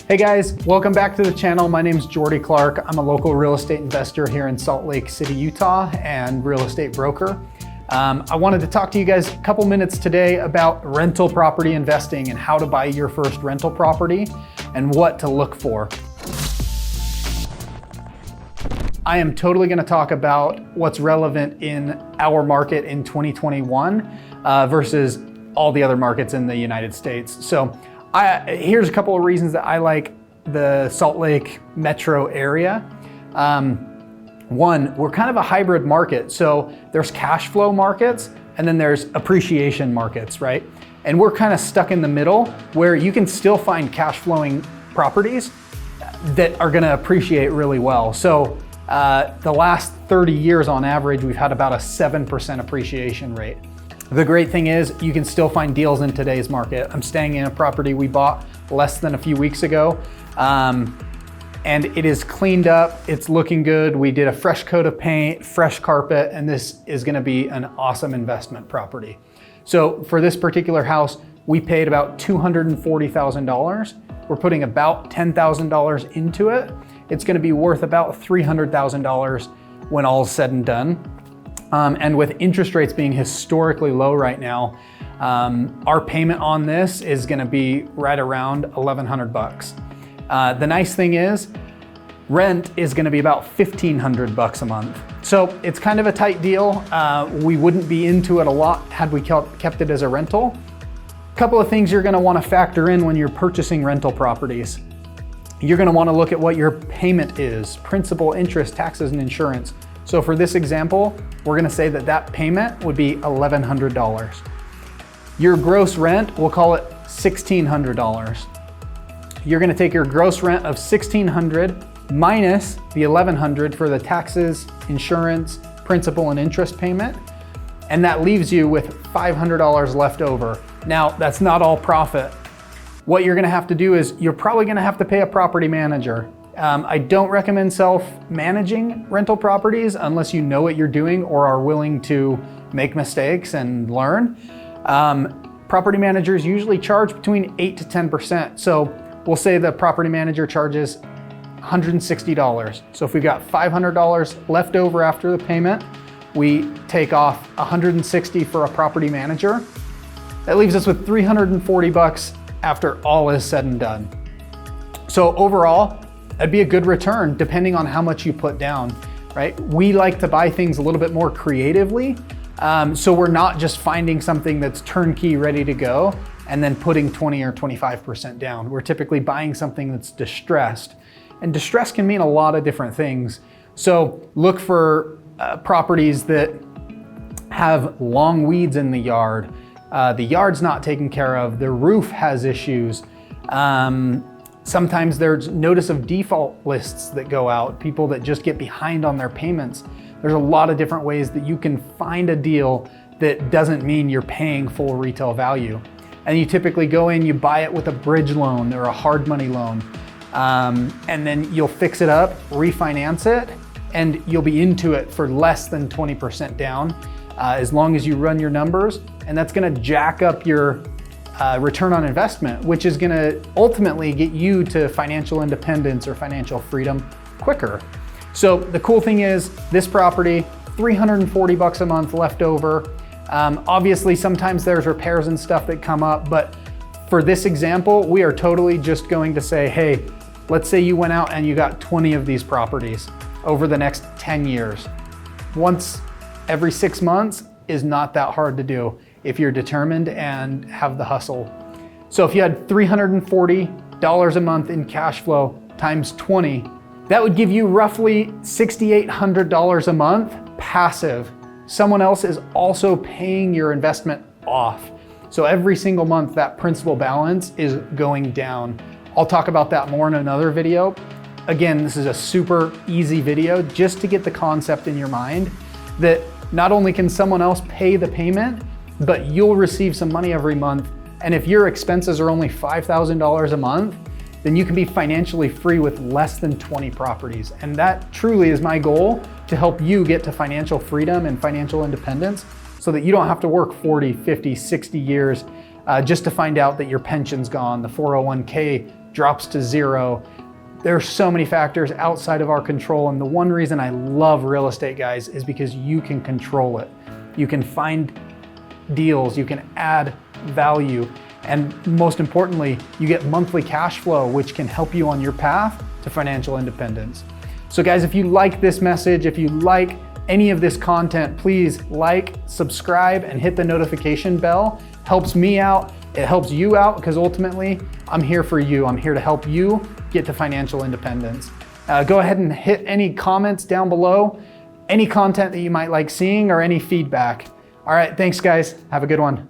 Hey guys, welcome back to the channel. My name's Jordy Clark. I'm a local real estate investor here in Salt Lake City, Utah, and real estate broker. I wanted to talk to you guys a couple minutes today about rental property investing and how to buy your first rental property and what to look for. I am totally going to talk about what's relevant in our market in 2021 versus all the other markets in the United States. So here's a couple of reasons that I like the Salt Lake metro area. One, we're kind of a hybrid market. So there's cash flow markets and then there's appreciation markets, right? And we're kind of stuck in the middle where you can still find cash flowing properties that are gonna appreciate really well. So the last 30 years on average, we've had about a 7% appreciation rate. The great thing is you can still find deals in today's market. I'm staying in a property we bought less than a few weeks ago, and it is cleaned up, it's looking good. We did a fresh coat of paint, fresh carpet, and this is gonna be an awesome investment property. So for this particular house, we paid about $240,000. We're putting about $10,000 into it. It's gonna be worth about $300,000 when all is said and done. And with interest rates being historically low right now, our payment on this is gonna be right around $1,100. The nice thing is, rent is gonna be about $1,500 a month. So it's kind of a tight deal. We wouldn't be into it a lot had we kept it as a rental. A couple of things you're gonna wanna factor in when you're purchasing rental properties. You're gonna wanna look at what your payment is, principal, interest, taxes, and insurance. So for this example, we're gonna say that that payment would be $1,100. Your gross rent, we'll call it $1,600. You're gonna take your gross rent of $1,600 minus the $1,100 for the taxes, insurance, principal, and interest payment, and that leaves you with $500 left over. Now, that's not all profit. What you're gonna have to do is you're probably gonna have to pay a property manager. I don't recommend self-managing rental properties unless you know what you're doing or are willing to make mistakes and learn. Property managers usually charge between 8 to 10%. So we'll say the property manager charges $160. So if we've got $500 left over after the payment, we take off $160 for a property manager. That leaves us with $340 after all is said and done. So overall, that'd be a good return depending on how much you put down, right? We like to buy things a little bit more creatively. So we're not just finding something that's turnkey ready to go and then putting 20 or 25% down. We're typically buying something that's distressed. And distress can mean a lot of different things. So look for properties that have long weeds in the yard. The yard's not taken care of, the roof has issues. Sometimes there's notice of default lists that go out, people that just get behind on their payments. There's a lot of different ways that you can find a deal that doesn't mean you're paying full retail value. And you typically go in, you buy it with a bridge loan or a hard money loan, and then you'll fix it up, refinance it, and you'll be into it for less than 20% down, as long as you run your numbers, and that's gonna jack up your return on investment, which is gonna ultimately get you to financial independence or financial freedom quicker. So the cool thing is this property, $340 a month left over. Obviously, sometimes there's repairs and stuff that come up, but for this example, we are totally just going to say, hey, let's say you went out and you got 20 of these properties over the next 10 years. Once every 6 months is not that hard to do if you're determined and have the hustle. So if you had $340 a month in cash flow times 20, that would give you roughly $6,800 a month passive. Someone else is also paying your investment off. So every single month that principal balance is going down. I'll talk about that more in another video. Again, this is a super easy video just to get the concept in your mind that not only can someone else pay the payment, but you'll receive some money every month. And if your expenses are only $5,000 a month, then you can be financially free with less than 20 properties. And that truly is my goal, to help you get to financial freedom and financial independence so that you don't have to work 40, 50, 60 years just to find out that your pension's gone, the 401k drops to zero. There are so many factors outside of our control, and the one reason I love real estate, guys, is because you can control it. You can find deals, you can add value, and most importantly, you get monthly cash flow, which can help you on your path to financial independence. So guys, if you like this message, if you like any of this content, please like, subscribe, and hit the notification bell. Helps me out, it helps you out, because ultimately, I'm here for you. I'm here to help you get to financial independence. Go ahead and hit any comments down below, any content that you might like seeing, or any feedback. All right, thanks guys, have a good one.